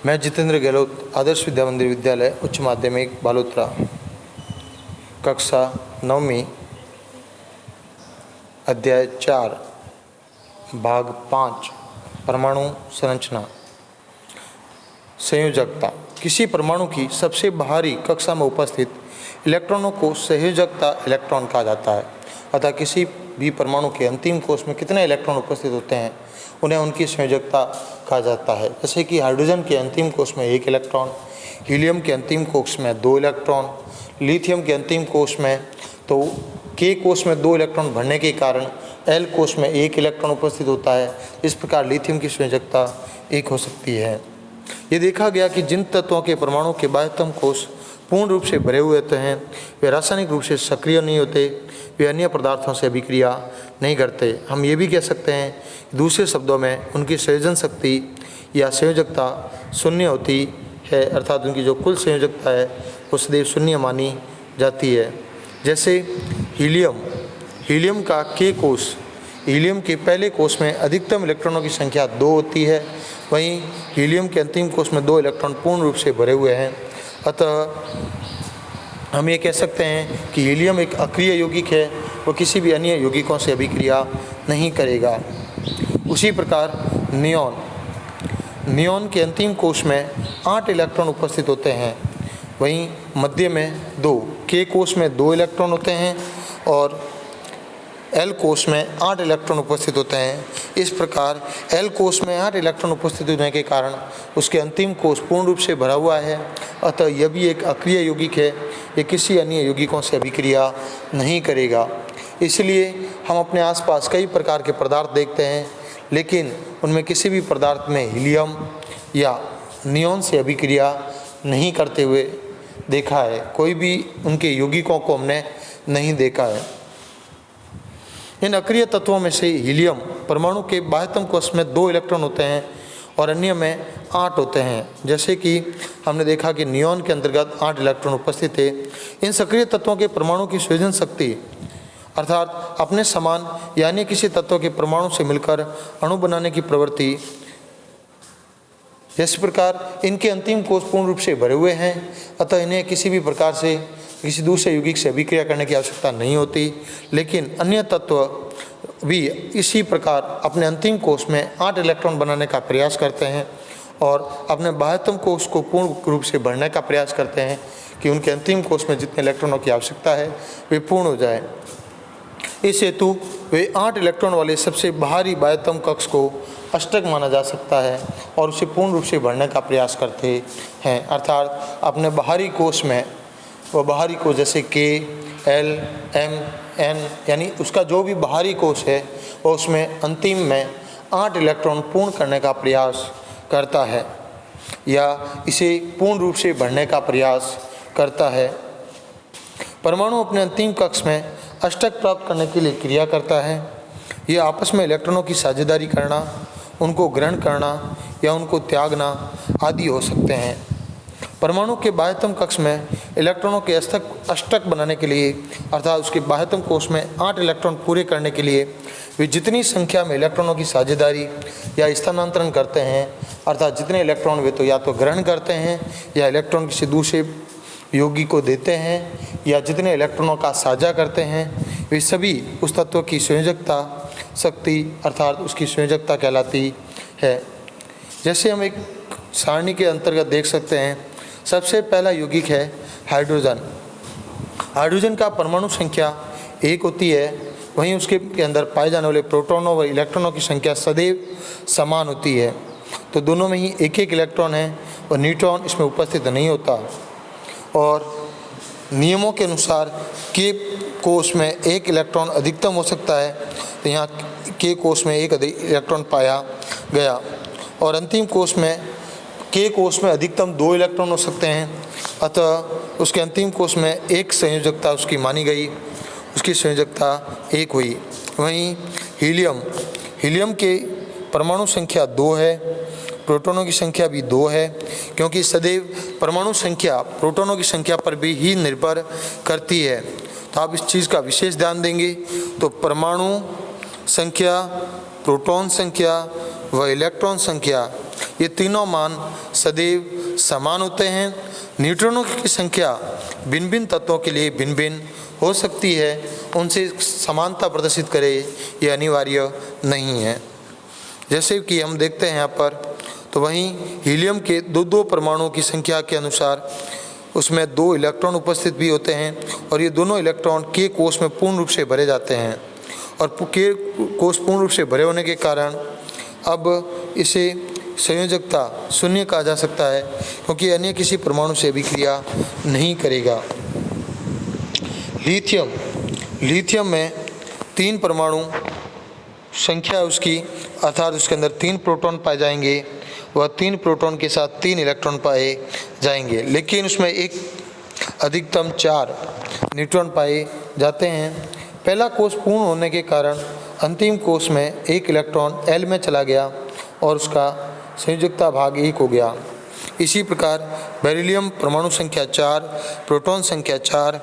मैं जितेंद्र गहलोत आदर्श विद्या मंदिर विद्यालय उच्च माध्यमिक बालोतरा कक्षा 9वीं अध्याय 4 भाग 5 परमाणु संरचना संयोजकता। किसी परमाणु की सबसे बाहरी कक्षा में उपस्थित इलेक्ट्रॉनों को संयोजकता इलेक्ट्रॉन कहा जाता है। अतः किसी भी परमाणु के अंतिम कोश में कितने इलेक्ट्रॉन उपस्थित होते हैं उन्हें उनकी संयोजकता कहा जाता है। जैसे कि हाइड्रोजन के अंतिम कोश में 1 इलेक्ट्रॉन, हीलियम के अंतिम कोश में 2 इलेक्ट्रॉन, लिथियम के अंतिम कोश में तो के कोश में 2 इलेक्ट्रॉन भरने के कारण एल कोश में 1 इलेक्ट्रॉन उपस्थित होता है। इस प्रकार लिथियम की संयोजकता 1 हो सकती है। ये देखा गया कि जिन तत्वों के परमाणु के बाह्यतम कोश पूर्ण रूप से भरे हुए होते हैं वे रासायनिक रूप से सक्रिय नहीं होते, वे अन्य पदार्थों से अभिक्रिया नहीं करते। हम ये भी कह सकते हैं, दूसरे शब्दों में उनकी संयोजन शक्ति या संयोजकता शून्य होती है, अर्थात उनकी जो कुल संयोजकता है वो सदैव शून्य मानी जाती है। जैसे हीलियम का के कोश, हीलियम के पहले कोश में अधिकतम इलेक्ट्रॉनों की संख्या 2 होती है, वहीं हीलियम के अंतिम कोश में 2 इलेक्ट्रॉन पूर्ण रूप से भरे हुए हैं। अतः हम ये कह सकते हैं कि हीलियम एक अक्रिय यौगिक है, वो किसी भी अन्य यौगिकों से अभिक्रिया नहीं करेगा। उसी प्रकार नियॉन के अंतिम कोश में 8 इलेक्ट्रॉन उपस्थित होते हैं, वहीं मध्य में 2, के कोश में 2 इलेक्ट्रॉन होते हैं और एल कोश में 8 इलेक्ट्रॉन उपस्थित होते हैं। इस प्रकार एल कोश में 8 इलेक्ट्रॉन उपस्थित होने के कारण उसके अंतिम कोश पूर्ण रूप से भरा हुआ है। अतः यह भी एक अक्रिय यौगिक है, ये किसी अन्य यौगिकों से अभिक्रिया नहीं करेगा। इसलिए हम अपने आसपास कई प्रकार के पदार्थ देखते हैं, लेकिन उनमें किसी भी पदार्थ में हीलियम या नियॉन से अभिक्रिया नहीं करते हुए देखा है। कोई भी उनके यौगिकों को हमने नहीं देखा है। इन अक्रिय तत्वों में से हीलियम परमाणु के बाह्यतम कोश में 2 इलेक्ट्रॉन होते हैं और अन्य में 8 होते हैं। जैसे कि हमने देखा कि नियॉन के अंतर्गत 8 इलेक्ट्रॉन उपस्थित थे। इन सक्रिय तत्वों के परमाणु की संयोजन शक्ति अर्थात अपने समान यानी किसी तत्व के परमाणु से मिलकर अणु बनाने की प्रवृत्ति, इस प्रकार इनके अंतिम कोश पूर्ण रूप से भरे हुए हैं, अतः इन्हें किसी भी प्रकार से किसी दूसरे यौगिक से अभिक्रिया करने की आवश्यकता नहीं होती। लेकिन अन्य तत्व भी इसी प्रकार अपने अंतिम कोश में 8 इलेक्ट्रॉन बनाने का प्रयास करते हैं और अपने बाह्यतम कोश को पूर्ण रूप से भरने का प्रयास करते हैं कि उनके अंतिम कोश में जितने इलेक्ट्रॉनों की आवश्यकता है वे पूर्ण हो जाए। इस हेतु वे 8 इलेक्ट्रॉन वाले सबसे बाहरी बाह्यतम कक्ष को अष्टक माना जा सकता है और उसे पूर्ण रूप से भरने का प्रयास करते हैं। अर्थात अपने बाहरी कोश में वह बाहरी कोश जैसे के, एल, एम, एन यानी उसका जो भी बाहरी कोश है वह उसमें अंतिम में 8 इलेक्ट्रॉन पूर्ण करने का प्रयास करता है या इसे पूर्ण रूप से भरने का प्रयास करता है। परमाणु अपने अंतिम कक्ष में अष्टक प्राप्त करने के लिए क्रिया करता है। यह आपस में इलेक्ट्रॉनों की साझेदारी करना, उनको ग्रहण करना या उनको त्यागना आदि हो सकते हैं। परमाणु के बाह्यतम कक्ष में इलेक्ट्रॉनों के अष्टक बनाने के लिए अर्थात उसके बाह्यतम कोश में 8 इलेक्ट्रॉन पूरे करने के लिए वे जितनी संख्या में इलेक्ट्रॉनों की साझेदारी या स्थानांतरण करते हैं, अर्थात जितने इलेक्ट्रॉन वे तो या तो ग्रहण करते हैं या इलेक्ट्रॉन किसी दूसरे यौगिक को देते हैं या जितने इलेक्ट्रॉनों का साझा करते हैं, वे सभी उस तत्व की संयोजकता शक्ति अर्थात उसकी संयोजकता कहलाती है। जैसे हम एक सारणी के अंतर्गत देख सकते हैं, सबसे पहला यौगिक है हाइड्रोजन। हाइड्रोजन का परमाणु संख्या 1 होती है, वहीं उसके अंदर पाए जाने वाले प्रोटॉनों व इलेक्ट्रॉनों की संख्या सदैव समान होती है। तो दोनों में ही 1-1 इलेक्ट्रॉन है और न्यूट्रॉन इसमें उपस्थित नहीं होता। और नियमों के अनुसार के कोश में 1 इलेक्ट्रॉन अधिकतम हो सकता है, तो यहाँ के कोश में 1 इलेक्ट्रॉन पाया गया और अंतिम कोश में के कोश में अधिकतम 2 इलेक्ट्रॉन हो सकते हैं। अतः उसके अंतिम कोश में 1 संयोजकता उसकी मानी गई, उसकी संयोजकता 1 हुई। वहीं हीलियम के परमाणु संख्या 2 है, प्रोटॉनों की संख्या भी 2 है, क्योंकि सदैव परमाणु संख्या प्रोटॉनों की संख्या पर भी ही निर्भर करती है। तो आप इस चीज़ का विशेष ध्यान देंगे तो परमाणु संख्या, प्रोटॉन संख्या व इलेक्ट्रॉन संख्या ये तीनों मान सदैव समान होते हैं। न्यूट्रॉनों की संख्या भिन्न भिन्न तत्वों के लिए भिन्न भिन्न हो सकती है, उनसे समानता प्रदर्शित करे ये अनिवार्य नहीं है। जैसे कि हम देखते हैं यहाँ पर, तो वहीं हीलियम के दो परमाणुओं की संख्या के अनुसार उसमें 2 इलेक्ट्रॉन उपस्थित भी होते हैं और ये दोनों इलेक्ट्रॉन के कोष में पूर्ण रूप से भरे जाते हैं। और के कोष पूर्ण रूप से भरे होने के कारण अब इसे संयोजकता शून्य कहा जा सकता है, क्योंकि अन्य किसी परमाणु से अभिक्रिया नहीं करेगा। लिथियम में 3 परमाणु संख्या उसकी, अर्थात उसके अंदर 3 प्रोटॉन पाए जाएंगे, वह 3 प्रोटॉन के साथ 3 इलेक्ट्रॉन पाए जाएंगे, लेकिन उसमें एक अधिकतम 4 न्यूट्रॉन पाए जाते हैं। पहला कोष पूर्ण होने के कारण अंतिम कोष में 1 इलेक्ट्रॉन L में चला गया और उसका संयोजकता भाग 1 हो गया। इसी प्रकार बेरिलियम परमाणु संख्या 4, प्रोटॉन संख्या 4,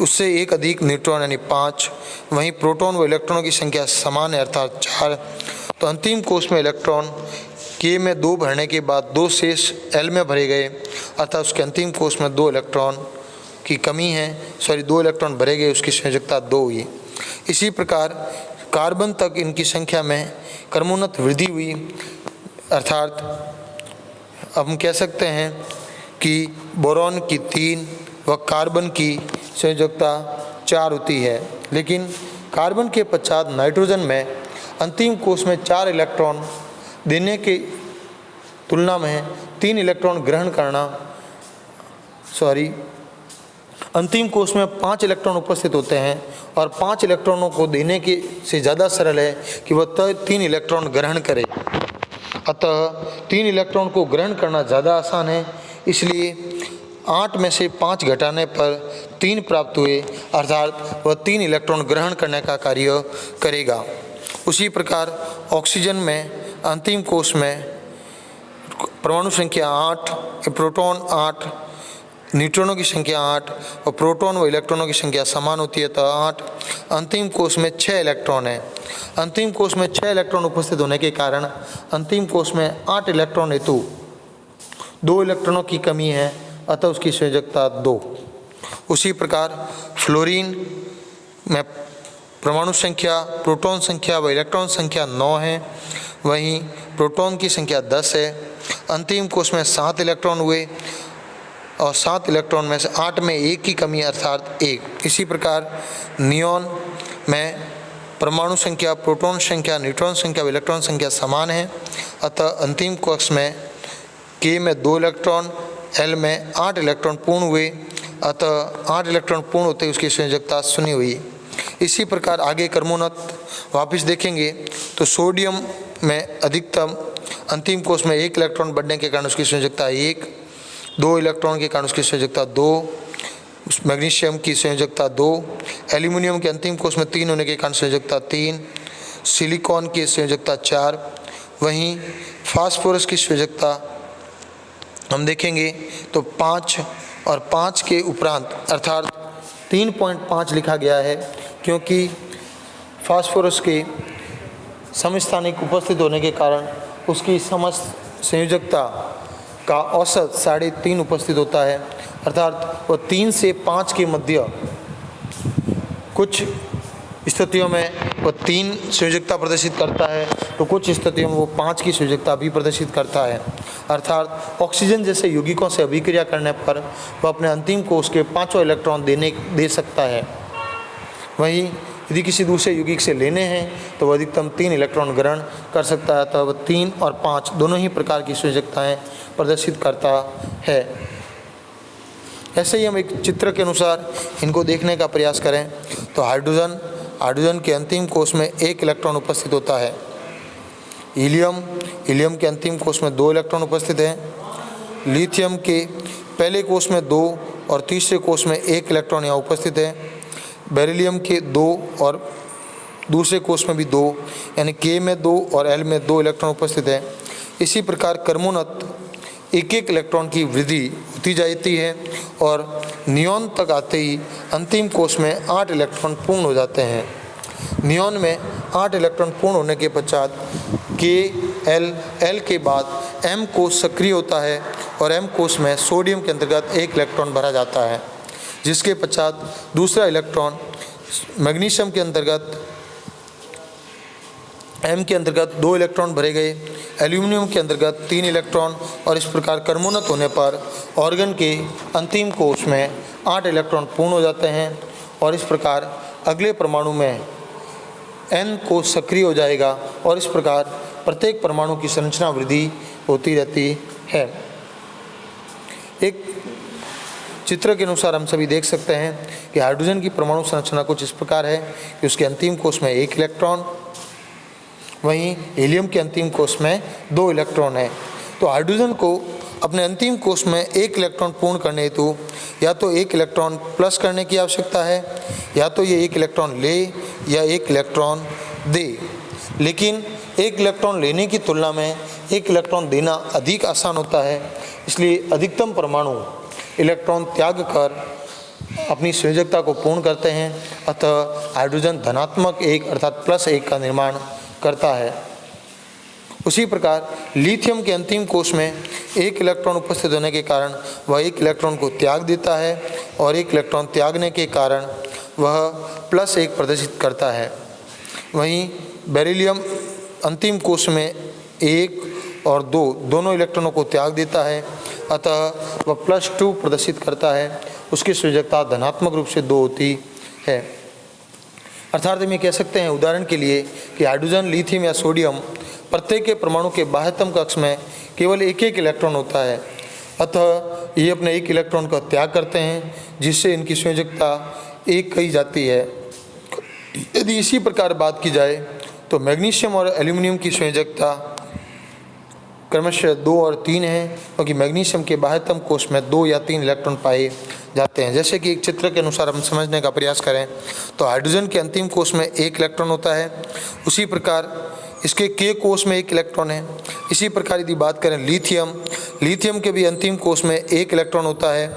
उससे 1 अधिक न्यूट्रॉन यानी 5, वहीं प्रोटॉन व इलेक्ट्रॉनों की संख्या समान है अर्थात 4। तो अंतिम कोष में इलेक्ट्रॉन K में 2 भरने के बाद 2 शेष L में भरे गए, अर्थात उसके अंतिम कोष में 2 इलेक्ट्रॉन की कमी है, 2 इलेक्ट्रॉन भरे गए, उसकी संयोजकता 2 हुई। इसी प्रकार कार्बन तक इनकी संख्या में क्रमोन्नत वृद्धि हुई, अर्थात अब हम कह सकते हैं कि बोरॉन की 3 व कार्बन की संयोजकता 4 होती है। लेकिन कार्बन के पश्चात नाइट्रोजन में अंतिम कोष में 4 इलेक्ट्रॉन देने के तुलना में 3 इलेक्ट्रॉन ग्रहण करना, अंतिम कोष में 5 इलेक्ट्रॉन उपस्थित होते हैं और 5 इलेक्ट्रॉनों को देने के से ज़्यादा सरल है कि वह 3 इलेक्ट्रॉन ग्रहण करे। अतः 3 इलेक्ट्रॉन को ग्रहण करना ज़्यादा आसान है, इसलिए 8 में से 5 घटाने पर 3 प्राप्त हुए, अर्थात वह 3 इलेक्ट्रॉन ग्रहण करने का कार्य करेगा। उसी प्रकार ऑक्सीजन में अंतिम कोष में परमाणु संख्या 8, प्रोटॉन 8, न्यूट्रॉनों की संख्या 8 और प्रोटॉन व इलेक्ट्रॉनों की संख्या समान होती है, तो 8। अंतिम कोष में 6 इलेक्ट्रॉन है। अंतिम कोष में 6 इलेक्ट्रॉन उपस्थित होने के कारण अंतिम कोष में 8 इलेक्ट्रॉन हेतु 2 इलेक्ट्रॉनों की कमी है, अतः उसकी संयोजकता 2। उसी प्रकार फ्लोरीन में परमाणु संख्या, प्रोटॉन संख्या व इलेक्ट्रॉन संख्या 9 है, वहीं प्रोटॉन की संख्या 10 है। अंतिम कोष में 7 इलेक्ट्रॉन हुए और 7 इलेक्ट्रॉन में से 8 में 1 की कमी अर्थात 1। इसी प्रकार नियॉन में परमाणु संख्या, प्रोटॉन संख्या, न्यूट्रॉन संख्या व इलेक्ट्रॉन संख्या समान है, अतः अंतिम कोष में K में 2 इलेक्ट्रॉन, L में 8 इलेक्ट्रॉन पूर्ण हुए, अतः 8 इलेक्ट्रॉन पूर्ण होते उसकी संयोजकता 0 हुई। इसी प्रकार आगे क्रमोन्नत वापस देखेंगे तो सोडियम में अधिकतम अंतिम कोष में 1 इलेक्ट्रॉन बढ़ने के कारण उसकी संयोजकता 1, 2 इलेक्ट्रॉन के कारण उसकी संयोजकता 2, मैग्नीशियम की संयोजकता 2, एल्यूमिनियम के अंतिम कोष में 3 होने के कारण संयोजकता 3, सिलिकॉन की संयोजकता 4, वहीं फास्फोरस की संयोजकता हम देखेंगे तो 5 और 5 के उपरांत अर्थात 3.5 लिखा गया है, क्योंकि फास्फोरस के समस्थानिक उपस्थित होने के कारण उसकी समस्त संयोजकता का औसत 3.5 उपस्थित होता है, अर्थात वह 3 से 5 के मध्य कुछ स्थितियों में वह 3 संयोजकता प्रदर्शित करता है, तो कुछ स्थितियों में वो 5 की संयोजकता भी प्रदर्शित करता है। अर्थात ऑक्सीजन जैसे यौगिकों से अभिक्रिया करने पर वह अपने अंतिम कोष के 5वां इलेक्ट्रॉन दे सकता है। वहीं यदि किसी दूसरे यौगिक से लेने हैं तो वह अधिकतम 3 इलेक्ट्रॉन ग्रहण कर सकता है, तो वह 3 और 5 दोनों ही प्रकार की संयोजकताएँ प्रदर्शित करता है। ऐसे ही हम एक चित्र के अनुसार इनको देखने का प्रयास करें तो हाइड्रोजन के अंतिम कोष में 1 इलेक्ट्रॉन उपस्थित होता है। हीलियम के अंतिम कोष में 2 इलेक्ट्रॉन उपस्थित हैं। लिथियम के पहले कोष में 2 और तीसरे कोष में 1 इलेक्ट्रॉन यहाँ उपस्थित है। बेरिलियम के 2 और दूसरे कोष में भी 2, यानी K में 2 और L में 2 इलेक्ट्रॉन उपस्थित है। इसी प्रकार क्रमोन्नत 1-1 इलेक्ट्रॉन की वृद्धि होती जाती है और नियॉन तक आते ही अंतिम कोष में 8 इलेक्ट्रॉन पूर्ण हो जाते हैं। नियॉन में 8 इलेक्ट्रॉन पूर्ण होने के पश्चात K, L के बाद M कोष सक्रिय होता है और M कोष में सोडियम के अंतर्गत एक इलेक्ट्रॉन भरा जाता है, जिसके पश्चात दूसरा इलेक्ट्रॉन मैग्नीशियम के अंतर्गत M के अंतर्गत 2 इलेक्ट्रॉन भरे गए, एल्यूमिनियम के अंतर्गत 3 इलेक्ट्रॉन, और इस प्रकार क्रमोन्नत होने पर ऑर्गन के अंतिम कोष में 8 इलेक्ट्रॉन पूर्ण हो जाते हैं और इस प्रकार अगले परमाणु में N कोष सक्रिय हो जाएगा और इस प्रकार प्रत्येक परमाणु की संरचना वृद्धि होती रहती है। एक चित्र के अनुसार हम सभी देख सकते हैं कि हाइड्रोजन की परमाणु संरचना कुछ इस प्रकार है कि उसके अंतिम कोष में 1 इलेक्ट्रॉन, वहीं हीलियम के अंतिम कोष में 2 इलेक्ट्रॉन है। तो हाइड्रोजन को अपने अंतिम कोष में 1 इलेक्ट्रॉन पूर्ण करने हेतु या तो 1 इलेक्ट्रॉन प्लस करने की आवश्यकता है, या तो ये 1 इलेक्ट्रॉन ले या 1 इलेक्ट्रॉन दे। लेकिन 1 इलेक्ट्रॉन लेने की तुलना में 1 इलेक्ट्रॉन देना अधिक आसान होता है, इसलिए अधिकतम परमाणु इलेक्ट्रॉन त्याग कर अपनी संयोजकता को पूर्ण करते हैं। अतः हाइड्रोजन धनात्मक 1 अर्थात +1 का निर्माण करता है। उसी प्रकार लिथियम के अंतिम कोष में 1 इलेक्ट्रॉन उपस्थित होने के कारण वह 1 इलेक्ट्रॉन को त्याग देता है और 1 इलेक्ट्रॉन त्यागने के कारण वह +1 प्रदर्शित करता है। वहीं बेरिलियम अंतिम कोष में 1 और 2 दोनों इलेक्ट्रॉनों को त्याग देता है, अतः वह +2 प्रदर्शित करता है। उसकी संयोजकता धनात्मक रूप से 2 होती है। अर्थात हम ये कह सकते हैं उदाहरण के लिए कि हाइड्रोजन, लिथियम या सोडियम प्रत्येक के परमाणु के बाह्यतम कक्ष में केवल 1-1 इलेक्ट्रॉन होता है, अतः ये अपने 1 इलेक्ट्रॉन का त्याग करते हैं, जिससे इनकी संयोजकता 1 कही जाती है। यदि इसी प्रकार बात की जाए तो मैग्नीशियम और एल्यूमिनियम की संयोजकता क्रमशः 2 और 3 है, क्योंकि मैग्नीशियम के बाह्यतम कोष में 2 या 3 इलेक्ट्रॉन पाए जाते हैं। जैसे कि एक चित्र के अनुसार हम समझने का प्रयास करें तो हाइड्रोजन के अंतिम कोष में 1 इलेक्ट्रॉन होता है, उसी प्रकार इसके K कोष में 1 इलेक्ट्रॉन है। इसी प्रकार यदि बात करें लिथियम के भी अंतिम कोष में 1 इलेक्ट्रॉन होता है,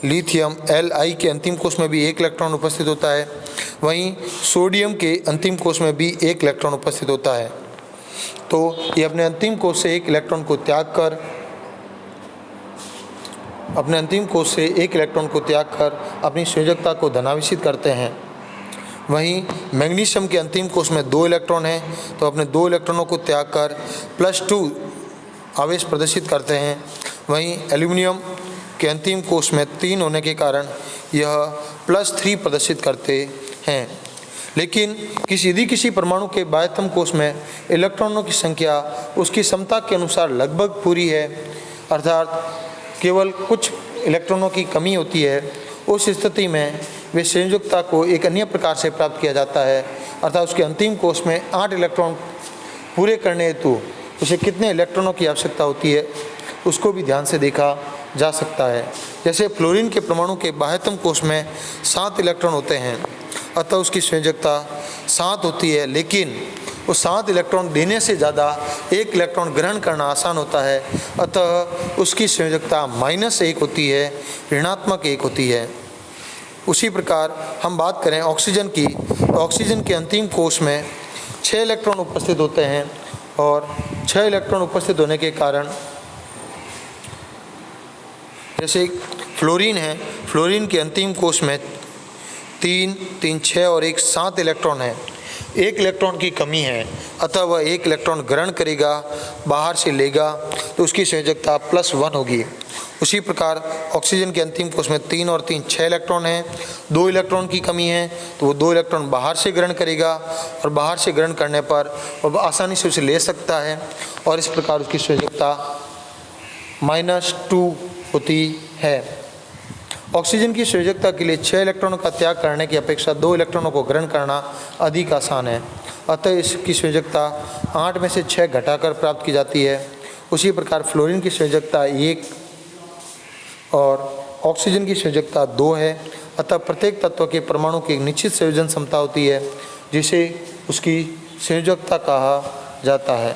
लिथियम Li के अंतिम कोष में भी 1 इलेक्ट्रॉन उपस्थित होता है। वहीं सोडियम के अंतिम कोष में भी 1 इलेक्ट्रॉन उपस्थित होता है। तो ये अपने अंतिम कोष से 1 इलेक्ट्रॉन को त्याग कर अपनी संयोजकता को धनावेशित करते हैं। वहीं मैग्नीशियम के अंतिम कोष में 2 इलेक्ट्रॉन हैं, तो अपने 2 इलेक्ट्रॉनों को त्याग कर +2 आवेश प्रदर्शित करते हैं। वहीं एल्यूमिनियम के अंतिम कोष में 3 होने के कारण यह +3 प्रदर्शित करते हैं। लेकिन किसी परमाणु के बाह्यतम कोष में इलेक्ट्रॉनों की संख्या उसकी समता के अनुसार लगभग पूरी है, अर्थात केवल कुछ इलेक्ट्रॉनों की कमी होती है। उस स्थिति में वे संयोजकता को एक अन्य प्रकार से प्राप्त किया जाता है, अर्थात उसके अंतिम कोष में 8 इलेक्ट्रॉन पूरे करने हेतु उसे कितने इलेक्ट्रॉनों की आवश्यकता होती है उसको भी ध्यान से देखा जा सकता है। जैसे फ्लोरीन के परमाणु के बाह्यतम कोष में 7 इलेक्ट्रॉन होते हैं, अतः उसकी संयोजकता 7 होती है, लेकिन वो 7 इलेक्ट्रॉन देने से ज़्यादा 1 इलेक्ट्रॉन ग्रहण करना आसान होता है, अतः उसकी संयोजकता -1 होती है, ऋणात्मक 1 होती है। उसी प्रकार हम बात करें ऑक्सीजन की, तो ऑक्सीजन के अंतिम कोष में 6 इलेक्ट्रॉन उपस्थित होते हैं और 6 इलेक्ट्रॉन उपस्थित होने के कारण जैसे फ्लोरीन है, फ्लोरीन के अंतिम कोष में 3, 3, 6 और 1 7 इलेक्ट्रॉन है। 1 इलेक्ट्रॉन की कमी है, अतः वह 1 इलेक्ट्रॉन ग्रहण करेगा, बाहर से लेगा, तो उसकी संयोजकता +1 होगी। उसी प्रकार ऑक्सीजन के अंतिम कोष में 3 और 3 6 इलेक्ट्रॉन हैं, 2 इलेक्ट्रॉन की कमी है, तो वो 2 इलेक्ट्रॉन बाहर से ग्रहण करेगा और बाहर से ग्रहण करने पर वह आसानी से उसे ले सकता है और इस प्रकार उसकी संयोजकता -2 होती है। ऑक्सीजन की संयोजकता के लिए 6 इलेक्ट्रॉनों का त्याग करने की अपेक्षा 2 इलेक्ट्रॉनों को ग्रहण करना अधिक आसान है, अतः इसकी संयोजकता 8 में से 6 घटाकर प्राप्त की जाती है। उसी प्रकार फ्लोरीन की संयोजकता 1 और ऑक्सीजन की संयोजकता 2 है, अतः प्रत्येक तत्व के परमाणु की एक निश्चित संयोजन क्षमता होती है, जिसे उसकी संयोजकता कहा जाता है।